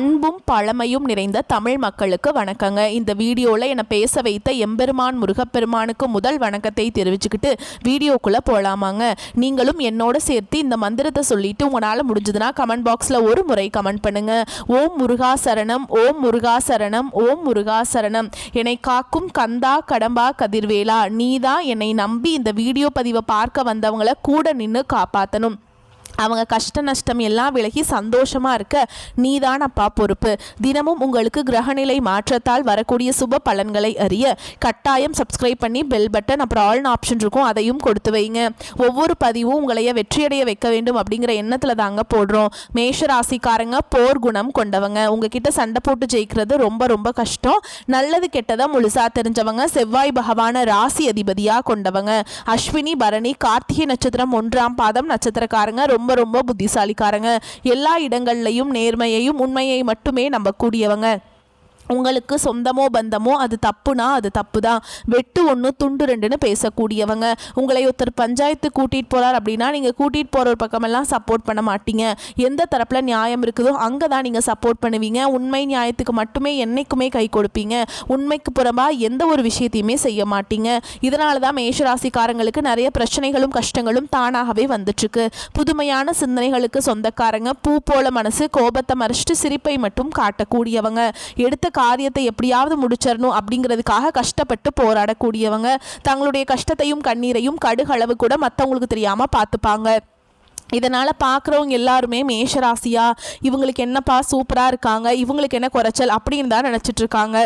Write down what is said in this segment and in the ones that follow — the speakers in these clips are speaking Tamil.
அன்பும் பழமையும் நிறைந்த தமிழ் மக்களுக்கு வணக்கங்க. இந்த வீடியோவில் என்னை பேச வைத்த எம்பெருமான் முருகப்பெருமானுக்கு முதல் வணக்கத்தை தெரிவிச்சுக்கிட்டு வீடியோக்குள்ளே போகலாமாங்க. நீங்களும் என்னோட சேர்த்து இந்த மந்திரத்தை சொல்லிட்டு உங்களால் முடிஞ்சதுன்னா கமெண்ட் பாக்ஸில் ஒரு முறை கமெண்ட் பண்ணுங்க. ஓம் முருகா சரணம், ஓம் முருகா சரணம், ஓம் முருகா சரணம். என்னை காக்கும் கந்தா கடம்பா கதிர்வேலா, நீதான் என்னை நம்பி இந்த வீடியோ பதிவை பார்க்க வந்தவங்களை கூட நின்று காப்பாற்றணும். அவங்க கஷ்ட நஷ்டம் எல்லாம் விலகி சந்தோஷமாக இருக்க நீதான் அப்பா பொறுப்பு. தினமும் உங்களுக்கு கிரகநிலை மாற்றத்தால் வரக்கூடிய சுப பலன்களை அறிய கட்டாயம் சப்ஸ்கிரைப் பண்ணி பெல் பட்டன் அப்புறம் ஆல்னு ஆப்ஷன் இருக்கும், அதையும் கொடுத்து வைங்க. ஒவ்வொரு பதிவும் உங்களைய வெற்றியடைய வைக்க வேண்டும் அப்படிங்கிற எண்ணத்தில் தாங்க போடுறோம். மேஷ ராசிக்காரங்க போர் குணம் கொண்டவங்க. உங்ககிட்ட சண்டை போட்டு ஜெயிக்கிறது ரொம்ப ரொம்ப கஷ்டம். நல்லது கெட்டதை முழுசா தெரிஞ்சவங்க. செவ்வாய் பகவான ராசி அதிபதியாக கொண்டவங்க. அஸ்வினி பரணி கார்த்திகை நட்சத்திரம் 1ஆம் பாதம் நட்சத்திரக்காரங்க. ரொம்ப ரொம்ப புத்திசாலிக்காரங்க. எல்லா இடங்கள்லையும் நேர்மையையும் உண்மையை மட்டுமே நம்பக்கூடியவங்க. உங்களுக்கு சொந்தமோ பந்தமோ அது தப்புனா அது தப்பு தான். வெட்டு ஒன்று துண்டு ரெண்டுன்னு பேசக்கூடியவங்க. உங்களை ஒருத்தர் பஞ்சாயத்து கூட்டிகிட்டு போகிறார் அப்படின்னா நீங்கள் கூட்டிகிட்டு போகிற ஒரு பக்கமெல்லாம் சப்போர்ட் பண்ண மாட்டீங்க. எந்த தரப்பில் நியாயம் இருக்குதோ அங்கே தான் நீங்கள் சப்போர்ட் பண்ணுவீங்க. உண்மை நியாயத்துக்கு மட்டுமே என்றைக்குமே கை கொடுப்பீங்க. உண்மைக்கு புறமாக எந்த ஒரு விஷயத்தையுமே செய்ய மாட்டீங்க. இதனால தான் மேஷராசிக்காரங்களுக்கு நிறைய பிரச்சனைகளும் கஷ்டங்களும் தானாகவே வந்துட்டுருக்கு. புதுமையான சிந்தனைகளுக்கு சொந்தக்காரங்க. பூ போல மனசு, கோபத்தை மறைச்சிட்டு சிரிப்பை மட்டும் காட்டக்கூடியவங்க. எடுத்த காரியத்தை எப்படியாவது முடிச்சிடணும் அப்படிங்கிறதுக்காக கஷ்டப்பட்டு போராடக்கூடியவங்க. தங்களுடைய கஷ்டத்தையும் கண்ணீரையும் கடுகளவு கூட மற்றவங்களுக்கு தெரியாமல் பார்த்துப்பாங்க. இதனால் பார்க்குறவங்க எல்லாருமே மேஷராசியா இவங்களுக்கு என்னப்பா சூப்பராக இருக்காங்க, இவங்களுக்கு என்ன குறைச்சல் அப்படின்னு தான் நினச்சிட்ருக்காங்க.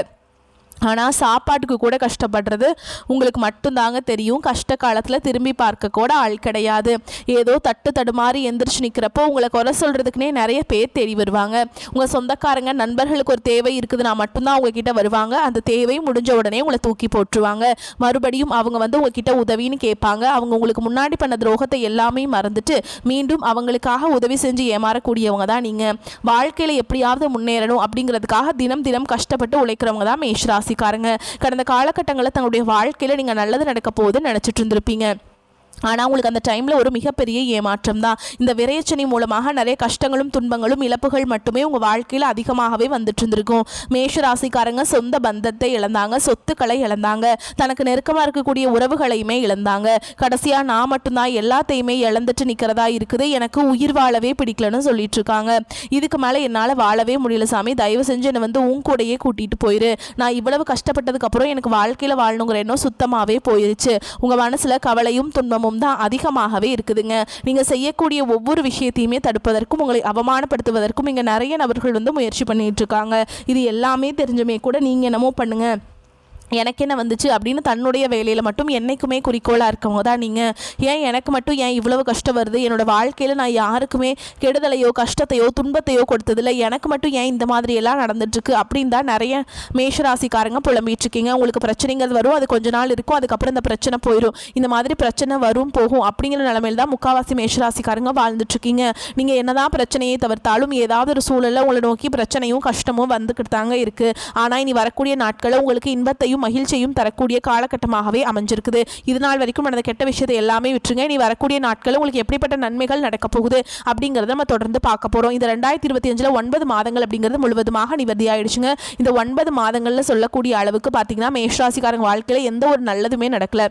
ஆனால் சாப்பாட்டுக்கு கூட கஷ்டப்படுறது உங்களுக்கு மட்டும்தாங்க தெரியும். கஷ்ட காலத்தில் திரும்பி பார்க்க கூட ஆள் கிடையாது. ஏதோ தட்டு தடுமாறி எந்திரிச்சு நிற்கிறப்போ உங்களை குறை சொல்கிறதுக்குனே நிறைய பேர் தேடி வருவாங்க. உங்கள் சொந்தக்காரங்க நண்பர்களுக்கு ஒரு தேவை இருக்குதுன்னா மட்டும்தான் உங்ககிட்ட வருவாங்க. அந்த தேவை முடிஞ்ச உடனே உங்களை தூக்கி போட்டுருவாங்க. மறுபடியும் அவங்க வந்து உங்ககிட்ட உதவின்னு கேட்பாங்க. அவங்க உங்களுக்கு முன்னாடி பண்ண துரோகத்தை எல்லாமே மறந்துட்டு மீண்டும் அவங்களுக்காக உதவி செஞ்சு ஏமாறக்கூடியவங்க தான் நீங்கள். வாழ்க்கையில் எப்படியாவது முன்னேறணும் அப்படிங்கிறதுக்காக தினம் தினம் கஷ்டப்பட்டு உழைக்கிறவங்க தான் மேஷராசி. கடந்த காலகட்டங்களில் தங்களுடைய வாழ்க்கையில் நீங்கள் நல்லது நடக்க போகுதுன்னு நினச்சிட்டு இருந்திருப்பீங்க. ஆனால் உங்களுக்கு அந்த டைமில் ஒரு மிகப்பெரிய ஏமாற்றம் தான். இந்த விரையச்சனி மூலமாக நிறைய கஷ்டங்களும் துன்பங்களும் இழப்புகள் மட்டுமே உங்கள் வாழ்க்கையில் அதிகமாகவே வந்துட்டு இருந்திருக்கும். மேஷராசிக்காரங்க சொந்த பந்தத்தை இழந்தாங்க, சொத்துக்களை இழந்தாங்க, தனக்கு நெருக்கமாக இருக்கக்கூடிய உறவுகளையுமே இழந்தாங்க. கடைசியாக நான் மட்டும்தான் எல்லாத்தையுமே இழந்துட்டு நிற்கிறதா இருக்குது, எனக்கு உயிர் வாழவே பிடிக்கலன்னு சொல்லிட்டு இருக்காங்க. இதுக்கு மேலே என்னால் வாழவே முடியல சாமி, தயவு செஞ்சு என்னை வந்து உன் கூடையே கூட்டிகிட்டு போயிரு. நான் இவ்வளவு கஷ்டப்பட்டதுக்கப்புறம் எனக்கு வாழ்க்கையில் வாழணுங்கிற எண்ணம் சுத்தமாகவே போயிடுச்சு. உங்கள் மனசில் கவலையும் துன்பமும் தான் அதிகமாகவே இருக்குதுங்க. நீங்க செய்யக்கூடிய ஒவ்வொரு விஷயத்தையுமே தடுப்பதற்கும் உங்களை அவமானப்படுத்துவதற்கும் இங்க நிறைய நபர்கள் வந்து முயற்சி பண்ணிட்டு இருக்காங்க. இது எல்லாமே தெரிஞ்சுமே கூட நீங்க என்னமோ பண்ணுங்க, எனக்கு என்ன வந்துச்சு அப்படின்னு தன்னுடைய வேலையில் மட்டும் என்றைக்குமே குறிக்கோளாக இருக்கவங்க தான் நீங்கள். ஏன் எனக்கு மட்டும் ஏன் இவ்வளவு கஷ்டம் வருது, என்னோடய வாழ்க்கையில் நான் யாருக்குமே கெடுதலையோ கஷ்டத்தையோ துன்பத்தையோ கொடுத்ததில்லை, எனக்கு மட்டும் ஏன் இந்த மாதிரியெல்லாம் நடந்துட்டுருக்கு அப்படின்னு தான் நிறைய மேஷராசிக்காரங்க புலம்பிகிட்டு இருக்கீங்க. உங்களுக்கு பிரச்சனைங்கிறது வரும், அது கொஞ்ச நாள் இருக்கும், அதுக்கப்புறம் இந்த பிரச்சனை போயிடும். இந்த மாதிரி பிரச்சனை வரும் போகும் அப்படிங்கிற நிலைமையில் தான் முக்கால்வாசி மேஷராசிக்காரங்க வாழ்ந்துட்டுருக்கீங்க. நீங்கள் என்னதான் பிரச்சனையை தவிர்த்தாலும் ஏதாவது ஒரு சூழலில் உங்களை நோக்கி பிரச்சனையும் கஷ்டமும் வந்துக்கிட்டு தாங்க இருக்குது. ஆனால் இனி வரக்கூடிய நாட்களில் உங்களுக்கு இன்பத்தையும் மகிழ்ச்சியும் தரக்கூடிய காலகட்டமாகவே அமைஞ்சிருக்குது. இது நாள் வரைக்கும் நடந்த கெட்ட விஷயத்தை எல்லாமே விட்டுருங்க. இனி வரக்கூடிய நாட்கள் உங்களுக்கு எப்படிப்பட்ட நன்மைகள் நடக்க போகுது அப்படிங்கிறத நம்ம தொடர்ந்து பார்க்க போறோம். இந்த 2025 9 மாதங்கள் அப்படிங்கிறது முழுவதுமாக நிவர்த்தி ஆயிடுச்சுங்க. இந்த 9 மாதங்கள்ல சொல்லக்கூடிய அளவுக்கு பார்த்தீங்கன்னா மேஷராசிக்காரங்க வாழ்க்கையில எந்த ஒரு நல்லதுமே நடக்கல.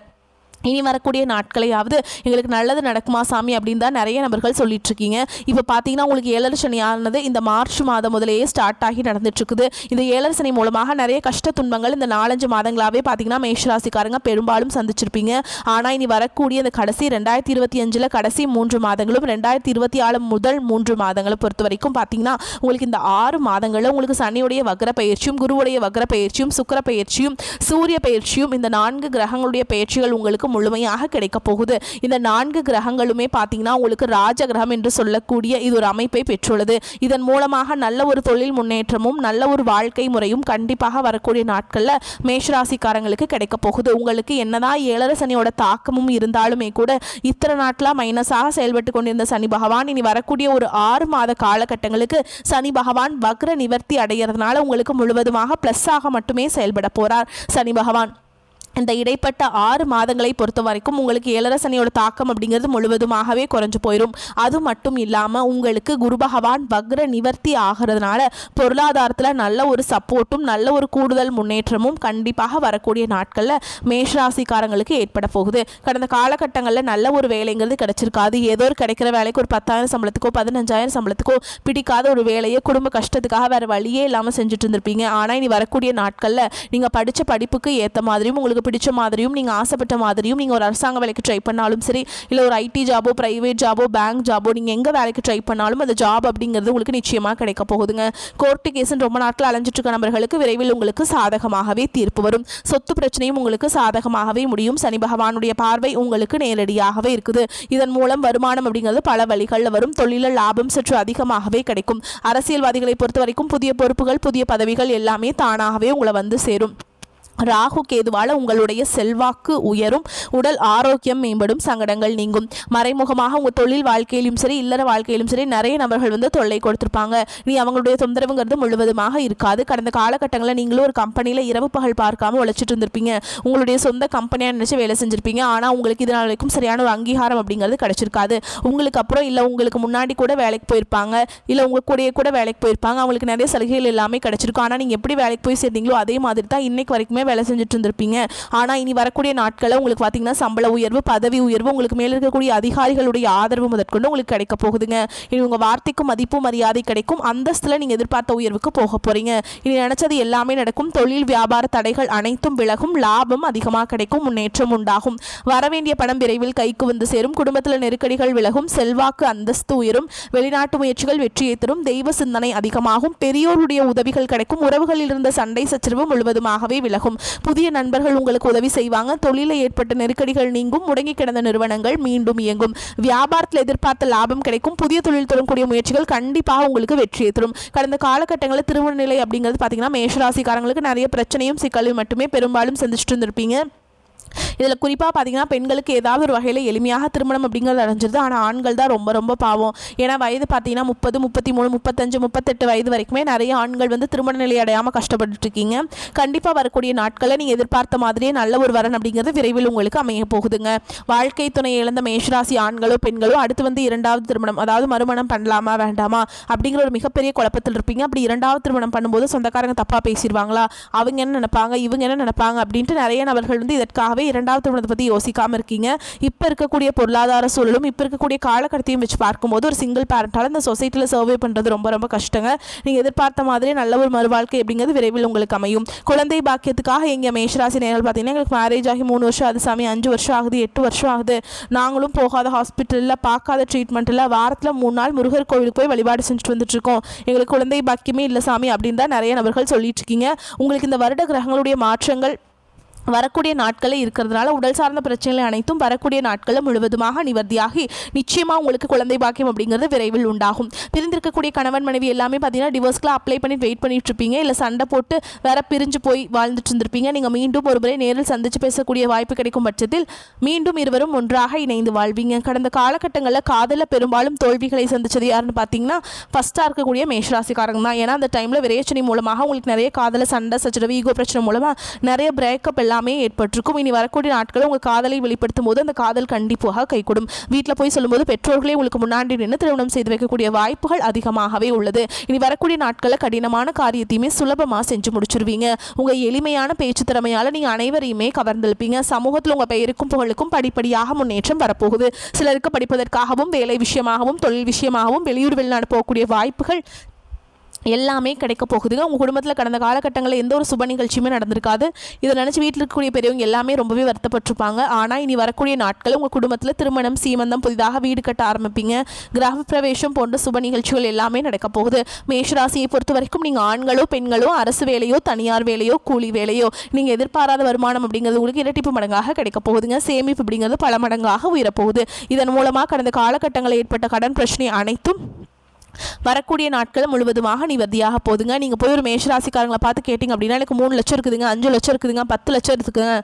இனி வரக்கூடிய நாட்களையாவது எங்களுக்கு நல்லது நடக்குமா சாமி அப்படின்னு தான் நிறைய நபர்கள் சொல்லிட்டு இருக்கீங்க. இப்போ பார்த்தீங்கன்னா உங்களுக்கு ஏழரை சனி ஆனது இந்த மார்ச் மாதம் முதலேயே ஸ்டார்ட் ஆகி நடந்துட்டு இருக்குது. இந்த ஏழரை சனி மூலமாக நிறைய கஷ்ட துன்பங்கள் இந்த 4-5 மாதங்களாகவே பார்த்தீங்கன்னா மேஷராசிக்காரங்க பெரும்பாலும் சந்திச்சிருப்பீங்க. ஆனால் இனி வரக்கூடிய இந்த கடைசி 2025 கடைசி 3 மாதங்களும் 2024 முதல் 3 மாதங்களை பொறுத்த வரைக்கும் பார்த்தீங்கன்னா உங்களுக்கு இந்த 6 மாதங்களில் உங்களுக்கு சனியுடைய வக்ர பயிற்சியும் குருவுடைய வக்ர பயிற்சியும் சுக்கிர பயிற்சியும் சூரிய பயிற்சியும் இந்த 4 கிரகங்களுடைய பயிற்சிகள் உங்களுக்கு முழுமையாக கிடைக்க போகுது. இந்த 4 கிரகங்களுமே பார்த்தீங்கன்னா உங்களுக்கு ராஜ கிரகம் என்று சொல்லக்கூடிய இது ஒரு அமைப்பை பெற்றுள்ளது. இதன் மூலமாக நல்ல ஒரு தொழில் முன்னேற்றமும் நல்ல ஒரு வாழ்க்கை முறையும் கண்டிப்பாக வரக்கூடிய நாட்களில் மேஷராசிக்காரங்களுக்கு கிடைக்க போகுது. உங்களுக்கு என்னதான் ஏழரை சனியோட தாக்கமும் இருந்தாலுமே கூட இத்தனை நாட்களாக மைனஸாக செயல்பட்டு கொண்டிருந்த சனி பகவான் இனி வரக்கூடிய ஒரு 6 மாத காலகட்டங்களுக்கு சனி பகவான் வக்ர நிவர்த்தி அடைகிறதுனால உங்களுக்கு முழுவதுமாக பிளஸ் ஆக மட்டுமே செயல்பட போறார் சனி பகவான். இந்த இடைப்பட்ட 6 மாதங்களை பொறுத்த வரைக்கும் உங்களுக்கு ஏழரை சனியோட தாக்கம் அப்படிங்கிறது முழுவதுமாகவே குறைஞ்சு போயிடும். அது மட்டும் இல்லாமல் உங்களுக்கு குரு பகவான் வக்ர நிவர்த்தி ஆகிறதுனால பொருளாதாரத்தில் நல்ல ஒரு சப்போர்ட்டும் நல்ல ஒரு கூடுதல் முன்னேற்றமும் கண்டிப்பாக வரக்கூடிய நாட்களில் மேஷராசிக்காரங்களுக்கு ஏற்பட போகுது. கடந்த காலகட்டங்களில் நல்ல ஒரு வேலைங்கிறது கிடைச்சிருக்காது. ஏதோ ஒரு கிடைக்கிற வேலைக்கு ஒரு 10,000 சம்பளத்துக்கோ 15,000 சம்பளத்துக்கோ பிடிக்காத ஒரு வேலையை குடும்ப கஷ்டத்துக்காக வேறு வழியே இல்லாமல் செஞ்சுட்டு இருந்திருப்பீங்க. ஆனால் இனி வரக்கூடிய நாட்களில் நீங்கள் படித்த படிப்புக்கு ஏற்ற மாதிரியும் உங்களுக்கு பிடிச்ச மாதிரியும் நீங்கள் ஆசைப்பட்ட மாதிரியும் நீங்கள் ஒரு அரசாங்க வேலைக்கு ட்ரை பண்ணாலும் சரி, இல்லை ஒரு ஐடி ஜாபோ பிரைவேட் ஜாபோ பேங்க் ஜாபோ நீங்கள் எங்கே வேலைக்கு ட்ரை பண்ணாலும் அந்த ஜாப் அப்படிங்கிறது உங்களுக்கு நிச்சயமாக கிடைக்க போகுதுங்க. கோர்ட்டு கேஸுன்னு ரொம்ப நாட்கள் அலைஞ்சிட்டு இருக்க நபர்களுக்கு விரைவில் உங்களுக்கு சாதகமாகவே தீர்ப்பு வரும். சொத்து பிரச்சனையும் உங்களுக்கு சாதகமாகவே முடியும். சனி பகவானுடைய பார்வை உங்களுக்கு நேரடியாகவே இருக்குது. இதன் மூலம் வருமானம் அப்படிங்கிறது பல வழிகளில் வரும். தொழிலில் லாபம் சற்று அதிகமாகவே கிடைக்கும். அரசியல்வாதிகளை பொறுத்த வரைக்கும் புதிய பொறுப்புகள் புதிய பதவிகள் எல்லாமே தானாகவே உங்களை வந்து சேரும். ராகு கேதுவால் உங்களுடைய செல்வாக்கு உயரும், உடல் ஆரோக்கியம் மேம்படும், சங்கடங்கள் நீங்கும். மறைமுகமாக உங்கள் தொழில் வாழ்க்கையிலும் சரி இல்லற வாழ்க்கையிலும் சரி நிறைய நபர்கள் வந்து தொல்லை கொடுத்துருப்பாங்க. நீ அவங்களுடைய தொந்தரவுங்கிறது முழுவதுமாக இருக்காது. கடந்த காலகட்டங்களில் நீங்களும் ஒரு கம்பெனியில் இரவு பகல் பார்க்காம உழைச்சிட்டு இருந்திருப்பீங்க. உங்களுடைய சொந்த கம்பெனியாக நினச்சி வேலை செஞ்சுருப்பீங்க. ஆனால் உங்களுக்கு இதனால் வரைக்கும் சரியான ஒரு அங்கீகாரம் அப்படிங்கிறது கிடைச்சிருக்காது. உங்களுக்கு அப்புறம் இல்லை உங்களுக்கு முன்னாடி கூட வேலைக்கு போயிருப்பாங்க, இல்லை உங்கள் கூடயே கூட வேலைக்கு போயிருப்பாங்க. அவங்களுக்கு நிறைய சலுகைகள் எல்லாமே கிடைச்சிருக்கும். ஆனால் நீங்கள் எப்படி வேலைக்கு போய் சேர்ந்தீங்களோ அதே மாதிரி தான் இன்னைக்கு வரைக்குமே வேலை செஞ்சுட்டு இருந்திருப்பீங்க. ஆனால் இனி வரக்கூடிய நாட்களில் உங்களுக்கு பார்த்தீங்கன்னா சம்பள உயர்வு பதவி உயர்வு உங்களுக்கு மேலே இருக்கக்கூடிய அதிகாரிகளுடைய ஆதரவு முதற்கொண்டு உங்களுக்கு கிடைக்க போகுதுங்க. இனி உங்கள் வார்த்தைக்கும் மதிப்பு மரியாதை கிடைக்கும். அந்தஸ்தில் நீங்கள் எதிர்பார்த்த உயர்வுக்கு போக போறீங்க. இனி நினைச்சது எல்லாமே நடக்கும். தொழில் வியாபார தடைகள் அனைத்தும் விலகும். லாபம் அதிகமாக கிடைக்கும். முன்னேற்றம் உண்டாகும். வரவேண்டிய பணம் விரைவில் கைக்கு வந்து சேரும். குடும்பத்தில் நெருக்கடிகள் விலகும். செல்வாக்கு அந்தஸ்து உயரும். வெளிநாட்டு முயற்சிகள் வெற்றியை தரும். தெய்வ சிந்தனை அதிகமாகும். பெரியோருடைய உதவிகள் கிடைக்கும். உறவுகளில் இருந்த சண்டை சச்சரவு முழுவதுமாகவே விலகும். புதிய நண்பர்கள் உங்களுக்கு உதவி செய்வாங்க. தொழிலில் ஏற்பட்ட நெருக்கடிகள் நீங்கும். முடங்கி கிடந்த நிறுவனங்கள் மீண்டும் இயங்கும். வியாபாரத்தில் எதிர்பார்த்த லாபம் கிடைக்கும். புதிய தொழில் தொடங்கக்கூடிய முயற்சிகள் கண்டிப்பாக உங்களுக்கு வெற்றியை தரும். கடந்த காலகட்டங்களில் திருமண நிலை அப்படிங்கிறது பார்த்தீங்கன்னா மேஷராசிக்காரங்களுக்கு நிறைய பிரச்சனையும் சிக்கலையும் மட்டுமே பெரும்பாலும் சந்திச்சுட்டு இருந்திருப்பீங்க. இதில் குறிப்பாக பார்த்தீங்கன்னா பெண்களுக்கு ஏதாவது ஒரு வகையில் எளிமையாக திருமணம் அப்படிங்கிறது அடைஞ்சிருது. ஆனால் ஆண்கள் தான் ரொம்ப ரொம்ப பாவம். ஏன்னா வயது பார்த்தீங்கன்னா 30, 33, 35, 38 வயது வரைக்குமே நிறைய ஆண்கள் வந்து திருமண நிலை அடையாமல் கஷ்டப்பட்டு இருக்கீங்க. கண்டிப்பாக வரக்கூடிய நாட்களில் நீங்கள் எதிர்பார்த்த மாதிரியே நல்ல ஒரு வரன் அப்படிங்கிறது விரைவில் உங்களுக்கு அமைய போகுதுங்க. வாழ்க்கை துணை இழந்த மேஷராசி ஆண்களோ பெண்களோ அடுத்து வந்து 2வது திருமணம் அதாவது மறுமணம் பண்ணலாமா வேண்டாமா அப்படிங்கிற ஒரு மிகப்பெரிய குழப்பத்தில் இருப்பீங்க. அப்படி 2வது திருமணம் பண்ணும்போது சொந்தக்காரங்க தப்பாக பேசிடுவாங்களா, அவங்க என்ன நினைப்பாங்க, இவங்க என்ன நினைப்பாங்க அப்படின்ட்டு நிறைய நபர்கள் வந்து இதற்காகவே 2வது திருமணத்தை பற்றி யோசிக்காமல் இருக்கீங்க. இப்போ இருக்கக்கூடிய பொருளாதார சூழலும் இப்போ இருக்கக்கூடிய காலகட்டத்தையும் வச்சு பார்க்கும்போது ஒரு சிங்கிள் பேரண்டால் இந்த சொசைட்டியில் சர்வே பண்ணுறது ரொம்ப ரொம்ப கஷ்டங்க. நீங்கள் எதிர்பார்த்த மாதிரி நல்ல ஒரு மறுவாழ்க்கை அப்படிங்கிறது விரைவில் உங்களுக்கு அமையும். குழந்தை பாக்கியத்துக்காக எங்கள் மேஷராசி நேரில் பார்த்தீங்கன்னா எங்களுக்கு மேரேஜ் ஆகி 3 வருஷம் ஆகுது சாமி, 5 வருஷம் ஆகுது, 8 வருஷம் ஆகுது, நாங்களும் போகாத ஹாஸ்பிட்டலில் பார்க்காத ட்ரீட்மெண்ட்டில் வாரத்தில் 3 நாள் முருகர் கோவிலுக்கு போய் வழிபாடு செஞ்சுட்டு வந்துட்டு இருக்கோம். எங்களுக்கு குழந்தை பாக்கியமே இல்லை சாமி அப்படின்னு தான் நிறைய நபர்கள் சொல்லிட்டு இருக்கீங்க. உங்களுக்கு இந்த வருட கிரகங்களுடைய மாற்றங்கள் வரக்கூடிய நாட்களில் இருக்கிறதுனால உடல் சார்ந்த பிரச்சனைகள் அனைத்தும் வரக்கூடிய நாட்களில் முழுவதுமாக நிவர்த்தியாகி நிச்சயமாக உங்களுக்கு குழந்தை பாக்கியம் அப்படிங்கிறது விரைவில் உண்டாகும். பிரிந்திருக்கக்கூடிய கணவன் மனைவி எல்லாமே பார்த்தீங்கன்னா டிவோர்ஸ்க்குலாம் அப்ளை பண்ணி வெயிட் பண்ணிட்டு இருப்பீங்க. இல்லை சண்டை போட்டு வேற பிரிஞ்சு போய் வாழ்ந்துட்டு இருந்திருப்பீங்க. நீங்கள் மீண்டும் ஒரு முறை நேரில் சந்தித்து பேசக்கூடிய வாய்ப்பு கிடைக்கும் பட்சத்தில் மீண்டும் இருவரும் ஒன்றாக இணைந்து வாழ்வீங்க. கடந்த காலகட்டங்களில் காதலில் பெரும்பாலும் தோல்விகளை சந்திச்சது யாருன்னு பார்த்தீங்கன்னா ஃபஸ்ட்டாக இருக்கக்கூடிய மேஷராசிக்காரங்க தான். ஏன்னா அந்த டைமில் விரைச்சனை மூலமாக உங்களுக்கு நிறைய காதல சண்டை சச்சரவு ஈகோ பிரச்சனை மூலமாக நிறைய பிரேக்கப் எல்லாமே ஏற்பட்டிருக்கும். இனி வரக்கூடிய நாட்களில் உங்கள் காதலை வெளிப்படுத்தும் போது அந்த காதல் கண்டிப்பாக கைகூடும். வீட்டில் போய் சொல்லும்போது பெற்றோர்களே உங்களுக்கு முன்னாடி நின்று திருமணம் செய்து வைக்கக்கூடிய வாய்ப்புகள் அதிகமாகவே உள்ளது. இனி வரக்கூடிய நாட்களில் கடினமான காரியத்தையுமே சுலபமாக செஞ்சு முடிச்சிருவீங்க. உங்கள் எளிமையான பேச்சு திறமையால் நீங்கள் அனைவரையுமே கவர்ந்திருப்பீங்க. சமூகத்தில் உங்கள் பெயருக்கும் புகழுக்கும் படிப்படியாக முன்னேற்றம் வரப்போகுது. சிலருக்கு படிப்பதற்காகவும் வேலை விஷயமாகவும் தொழில் விஷயமாகவும் வெளியூர் வெளிநாடு போகக்கூடிய வாய்ப்புகள் எல்லாமே கிடைக்க போகுதுங்க. உங்கள் குடும்பத்தில் கடந்த காலகட்டங்களில் எந்த ஒரு சுப நிகழ்ச்சியுமே நடந்திருக்காது. இதை நினச்சி வீட்டில் இருக்கக்கூடிய பெரியவங்க எல்லாமே ரொம்பவே வருத்தப்பட்டிருப்பாங்க. ஆனால் இனி வரக்கூடிய நாட்கள் உங்கள் குடும்பத்தில் திருமணம் சீமந்தம் புதிதாக வீடு கட்ட ஆரம்பிப்பீங்க. கிரக பிரவேசம் போன்ற சுப நிகழ்ச்சிகள் எல்லாமே நடக்க போகுது. மேஷராசியை பொறுத்த வரைக்கும் நீங்கள் ஆண்களோ பெண்களோ அரசு வேலையோ தனியார் வேலையோ கூலி வேலையோ நீங்கள் எதிர்பாராத வருமானம் அப்படிங்கிறது உங்களுக்கு இரட்டிப்பு மடங்காக கிடைக்க போகுதுங்க. சேமிப்பு அப்படிங்கிறது பல மடங்காக உயரப்போகுது. இதன் மூலமாக கடந்த காலகட்டங்களில் ஏற்பட்ட கடன் பிரச்சனை அனைத்தும் வரக்கூடிய நாட்கள் முழுவதுமாக நிவர்த்தியாக போதுங்க. நீங்கள் போய் ஒரு மேஷராசிக்காரங்களை பார்த்து கேட்டிங்க அப்படின்னா எனக்கு 3 லட்சம் இருக்குதுங்க, 5 லட்சம் இருக்குதுங்க, 10 லட்சம் இருக்குதுங்க,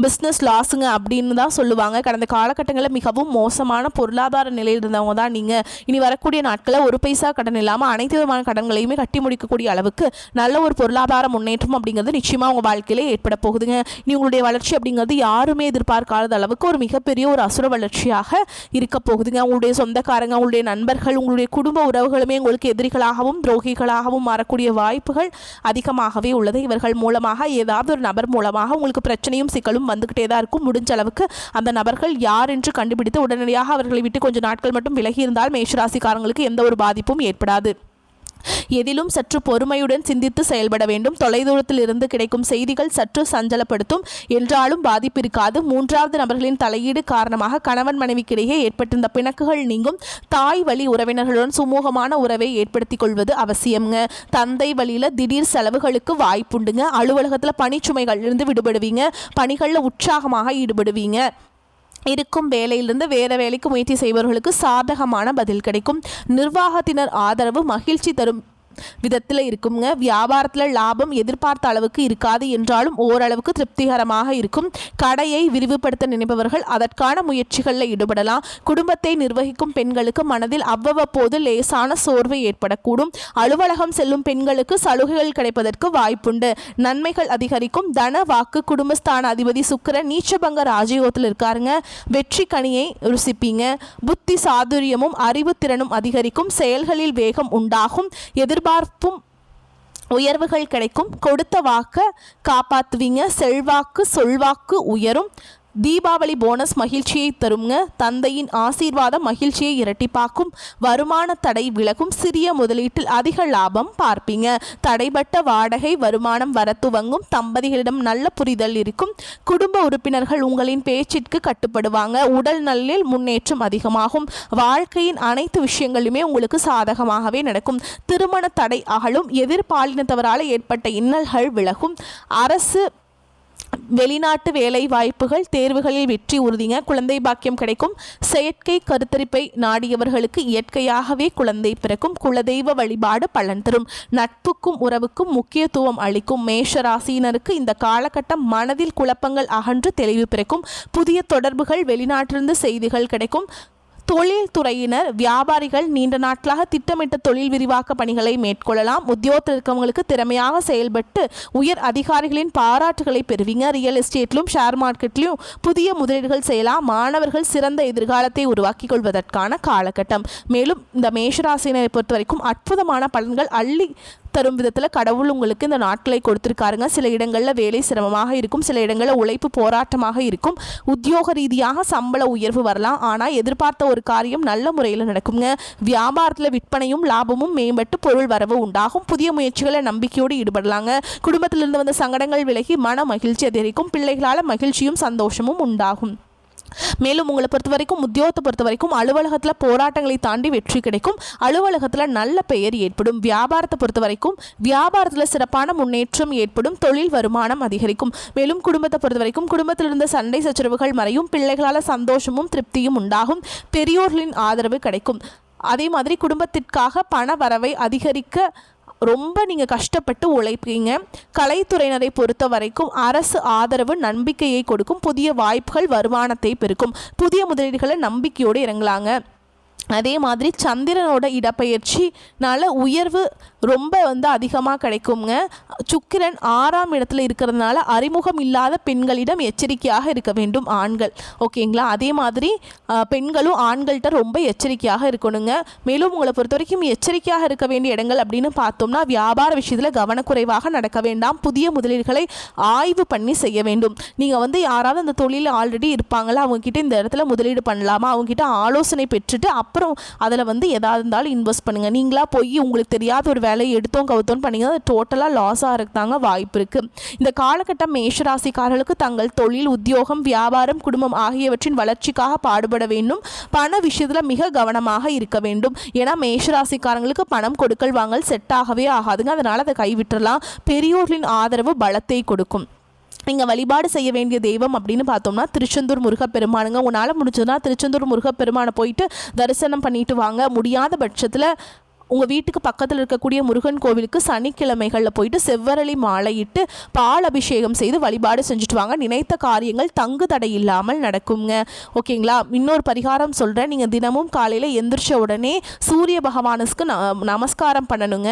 பிஸ்னஸ் லாஸுங்க அப்படின்னு தான் சொல்லுவாங்க. கடந்த காலகட்டங்களில் மிகவும் மோசமான பொருளாதார நிலையில் இருந்தவங்க தான் நீங்கள். இனி வரக்கூடிய நாட்களில் ஒரு பைசா கடன் இல்லாமல் அனைத்து விதமான கடன்களையுமே கட்டி முடிக்கக்கூடிய அளவுக்கு நல்ல ஒரு பொருளாதார முன்னேற்றம் அப்படிங்கிறது நிச்சயமாக உங்கள் வாழ்க்கையிலே ஏற்பட போகுதுங்க. இனி உங்களுடைய வளர்ச்சி அப்படிங்கிறது யாருமே எதிர்பார்க்காத அளவுக்கு ஒரு மிகப்பெரிய ஒரு அசுர வளர்ச்சியாக இருக்க போகுதுங்க. உங்களுடைய சொந்தக்காரங்க, உங்களுடைய நண்பர்கள், உங்களுடைய குடும்ப உறவுகளுமே உங்களுக்கு எதிரிகளாகவும் துரோகிகளாகவும் மாறக்கூடிய வாய்ப்புகள் அதிகமாகவே உள்ளது. இவர்கள் மூலமாக ஏதாவது ஒரு நபர் மூலமாக உங்களுக்கு பிரச்சனையும் சிக்கலும் வந்துகிட்டே தான் இருக்கும். முடிஞ்ச அளவுக்கு அந்த நபர்கள் யார் என்று கண்டுபிடித்து உடனடியாக அவர்களை விட்டு கொஞ்சம் நாட்கள் மட்டும் விலகி இருந்தால் மேஷராசிக்காரங்களுக்கு எந்த ஒரு பாதிப்பும் ஏற்படாது. எதிலும் சற்று பொறுமையுடன் சிந்தித்து செயல்பட வேண்டும். தொலைதூரத்தில் இருந்து கிடைக்கும் செய்திகள் சற்று சஞ்சலப்படுத்தும் என்றாலும் பாதிப்பு இருக்காது. 3வது நபர்களின் தலையீடு காரணமாக கணவன் மனைவிக்கிடையே ஏற்பட்டிருந்த பிணக்குகள் நீங்கும். தாய் வழி உறவினர்களுடன் சுமூகமான உறவை ஏற்படுத்திக் கொள்வது அவசியம்ங்க. தந்தை வழியில் திடீர் செலவுகளுக்கு வாய்ப்புண்டுங்க. அலுவலகத்தில் பணிச்சுமைகள் இருந்து விடுபடுவீங்க. பணிகளில் உற்சாகமாக ஈடுபடுவீங்க. இருக்கும் வேலையிலிருந்து வேறு வேலைக்கு முயற்சி செய்பவர்களுக்கு சாதகமான பதில் கிடைக்கும். நிர்வாகத்தினர் ஆதரவு மகிழ்ச்சி தரும் விதத்தில் இருக்குங்க. வியாபாரத்தில் லாபம் எதிர்பார்த்த அளவுக்கு இருக்காது என்றாலும் ஓரளவுக்கு திருப்திகரமாக இருக்கும். கடையை விரிவுபடுத்த நினைப்பவர்கள் அதற்கான முயற்சிகளில் ஈடுபடலாம். குடும்பத்தை நிர்வகிக்கும் பெண்களுக்கு மனதில் அவ்வப்போது லேசான சோர்வு ஏற்படக்கூடும். அலுவலகம் செல்லும் பெண்களுக்கு சலுகைகள் கிடைப்பதற்கு வாய்ப்புண்டு. நன்மைகள் அதிகரிக்கும். தன வாக்கு குடும்பஸ்தான அதிபதி சுக்கிரன் நீச்சபங்க ராஜயோகத்தில் இருக்காருங்க. வெற்றி கனியை ருசிப்பீங்க. புத்தி சாதுரியமும் அறிவு திறனும் அதிகரிக்கும். செயல்களில் வேகம் உண்டாகும். எதிர்பார்ப்பும் உயர்வுகள் கிடைக்கும். கொடுத்த வாக்க காப்பாற்றுவீங்க. செல்வாக்கு சொல்வாக்கு உயரும். தீபாவளி போனஸ் மகிழ்ச்சியை தருங்க. தந்தையின் ஆசீர்வாதம் மகிழ்ச்சியை இரட்டிப்பாக்கும். வருமான தடை விலகும். சிறிய முதலீட்டில் அதிக லாபம் பார்ப்பீங்க. தடைபட்ட வாடகை வருமானம் வர துவங்கும். தம்பதிகளிடம் நல்ல புரிதல் இருக்கும். குடும்ப உறுப்பினர்கள் உங்களின் பேச்சிற்கு கட்டுப்படுவாங்க. உடல் நலில் முன்னேற்றம் அதிகமாகும். வாழ்க்கையின் அனைத்து விஷயங்களுமே உங்களுக்கு சாதகமாகவே நடக்கும். திருமண தடை அகலும். எதிர்பாலினத்தவரால் ஏற்பட்ட இன்னல்கள் விலகும். அரசு வெளிநாட்டு வேலை வாய்ப்புகள் தேர்வுகளில் வெற்றி உறுதிங்க. குழந்தை பாக்கியம் கிடைக்கும். செயற்கை கருத்தரிப்பை நாடியவர்களுக்கு இயற்கையாகவே குழந்தை பிறக்கும். குலதெய்வ வழிபாடு பலன் தரும். நட்புக்கும் உறவுக்கும் முக்கியத்துவம் அளிக்கும். மேஷராசியினருக்கு இந்த காலகட்டம் மனதில் குழப்பங்கள் அகன்று தெளிவு பிறக்கும். புதிய தொடர்புகள், வெளிநாட்டிலிருந்து செய்திகள் கிடைக்கும். தொழில் துறையினர் வியாபாரிகள் நீண்ட நாட்களாக திட்டமிட்ட தொழில் விரிவாக்க பணிகளை மேற்கொள்ளலாம். உத்தியோகத்தில் இருக்கவங்களுக்கு திறமையாக செயல்பட்டு உயர் அதிகாரிகளின் பாராட்டுகளை பெறுவீங்க. ரியல் எஸ்டேட்லும் ஷேர் மார்க்கெட்லையும் புதிய முதலீடுகள் செய்யலாம். மாணவர்கள் சிறந்த எதிர்காலத்தை உருவாக்கிக் கொள்வதற்கான காலகட்டம். மேலும் இந்த மேஷராசினரை பொறுத்த வரைக்கும் அற்புதமான பலன்கள் அள்ளி தரும் விதத்தில் கடவுள் உங்களுக்கு இந்த நாட்களை கொடுத்துருக்காருங்க. சில இடங்களில் வேலை சிரமமாக இருக்கும். சில இடங்களில் உழைப்பு போராட்டமாக இருக்கும். உத்தியோக ரீதியாக சம்பள உயர்வு வரலாம். ஆனால் எதிர்பார்த்த ஒரு காரியம் நல்ல முறையில் நடக்குங்க. வியாபாரத்தில் விற்பனையும் லாபமும் மேம்பட்டு பொருள் வரவு உண்டாகும். புதிய முயற்சிகளை நம்பிக்கையோடு ஈடுபடலாங்க. குடும்பத்திலிருந்து வந்த சங்கடங்கள் விலகி மன மகிழ்ச்சி அதிகரிக்கும். பிள்ளைகளால் மகிழ்ச்சியும் சந்தோஷமும் உண்டாகும். மேலும் உங்களை பொறுத்த வரைக்கும் உத்தியோகத்தை பொறுத்த வரைக்கும் அலுவலகத்தில் போராட்டங்களை தாண்டி வெற்றி கிடைக்கும். அலுவலகத்தில் நல்ல பெயர் ஏற்படும். வியாபாரத்தை பொறுத்த வரைக்கும் வியாபாரத்தில் சிறப்பான முன்னேற்றம் ஏற்படும். தொழில் வருமானம் அதிகரிக்கும். மேலும் குடும்பத்தை பொறுத்த வரைக்கும் குடும்பத்தில் இருந்த சண்டை சச்சரவுகள் மறையும். பிள்ளைகளால் சந்தோஷமும் திருப்தியும் உண்டாகும். பெரியோர்களின் ஆதரவு கிடைக்கும். அதே மாதிரி குடும்பத்திற்காக பண வரவை அதிகரிக்க ரொம்ப நீங்கள் கஷ்டப்பட்டு உழைப்பீங்க. கலைத்துறையினரை பொறுத்த வரைக்கும் அரசு ஆதரவு நம்பிக்கையை கொடுக்கும். புதிய வாய்ப்புகள் வருமானத்தை பெருக்கும். புதிய முதலீடுகளை நம்பிக்கையோடு இறங்கலாங்க. அதே மாதிரி சந்திரனோட இடப்பெயர்ச்சினால உயர்வு ரொம்ப அதிகமாக கிடைக்குங்க. சுக்கிரன் 6ஆம் இடத்துல இருக்கிறதுனால அறிமுகம் இல்லாத பெண்களிடம் எச்சரிக்கையாக இருக்க வேண்டும் ஆண்கள். ஓகேங்களா? அதே மாதிரி பெண்களும் ஆண்கள்கிட்ட ரொம்ப எச்சரிக்கையாக இருக்கணுங்க. மேலும் உங்களை பொறுத்த வரைக்கும் எச்சரிக்கையாக இருக்க வேண்டிய இடங்கள் அப்படின்னு பார்த்தோம்னா வியாபார விஷயத்தில் கவனக்குறைவாக நடக்க வேண்டாம். புதிய முதலீடுகளை ஆய்வு பண்ணி செய்ய வேண்டும். நீங்கள் யாராவது அந்த தொழிலில் ஆல்ரெடி இருப்பாங்களா, அவங்கக்கிட்ட இந்த இடத்துல முதலீடு பண்ணலாமா, அவங்ககிட்ட ஆலோசனை பெற்றுட்டு அப்புறம் அதில் எதாவது இருந்தாலும் இன்வெஸ்ட் பண்ணுங்கள். நீங்களாக போய் உங்களுக்கு தெரியாத ஒரு வேலையை எடுத்தோம் கவுத்தோன்னு பண்ணிங்கன்னா அது டோட்டலாக லாஸ் ஆகிறதுதாங்க வாய்ப்பு இருக்குது. இந்த காலகட்டம் மேஷராசிக்காரர்களுக்கு தங்கள் தொழில், உத்தியோகம், வியாபாரம், குடும்பம் ஆகியவற்றின் வளர்ச்சிக்காக பாடுபட வேண்டும். பண விஷயத்தில் மிக கவனமாக இருக்க வேண்டும். ஏன்னா மேஷராசிக்காரங்களுக்கு பணம் கொடுக்கல் வாங்கல் செட் ஆகவே ஆகாதுங்க. அதனால் அதை கைவிட்டுறலாம். பெரியோர்களின் ஆதரவு பலத்தை கொடுக்கும். நீங்கள் வழிபாடு செய்ய வேண்டிய தெய்வம் அப்படின்னு பார்த்தோம்னா திருச்செந்தூர் முருகப்பெருமானுங்க. உன்னால் முடிஞ்சதுன்னா திருச்செந்தூர் முருகப்பெருமானை போயிட்டு தரிசனம் பண்ணிட்டு வாங்க. முடியாத பட்சத்தில் உங்கள் வீட்டுக்கு பக்கத்தில் இருக்கக்கூடிய முருகன் கோவிலுக்கு சனிக்கிழமைகளில் போயிட்டு செவ்வரளி மாலையிட்டு பால் அபிஷேகம் செய்து வழிபாடு செஞ்சுட்டு வாங்க. நினைத்த காரியங்கள் தங்கு தடை இல்லாமல் நடக்குங்க. ஓகேங்களா? இன்னொரு பரிகாரம் சொல்கிறேன். நீங்கள் தினமும் காலையில் எந்திரிச்ச உடனே சூரிய பகவானுக்கு நமஸ்காரம் பண்ணணுங்க.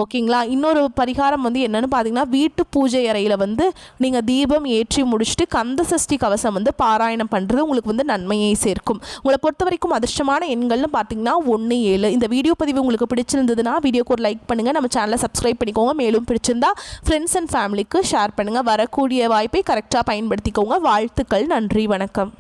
ஓகேங்களா? இன்னொரு பரிகாரம் வந்து என்னென்னு பார்த்தீங்கன்னா, வீட்டு பூஜை அறையில் வந்து நீங்கள் தீபம் ஏற்றி முடிச்சுட்டு கந்த சஷ்டி கவசம் வந்து பாராயணம் பண்ணுறது உங்களுக்கு வந்து நன்மையை சேர்க்கும். உங்களை பொறுத்த வரைக்கும் அதிர்ஷ்டமான எண்கள்னு பார்த்தீங்கன்னா 1, 7. இந்த வீடியோ பதிவு உங்களுக்கு பிடிச்சிருந்ததுன்னா வீடியோக்கு ஒரு லைக் பண்ணுங்கள், நம்ம சேனலை சப்ஸ்கிரைப் பண்ணிக்கோங்க. மேலும் பிடிச்சிருந்தா ஃப்ரெண்ட்ஸ் அண்ட் ஃபேமிலிக்கு ஷேர் பண்ணுங்கள். வரக்கூடிய வாய்ப்பை கரெக்டாக பயன்படுத்திக்கோங்க. வாழ்த்துக்கள். நன்றி. வணக்கம்.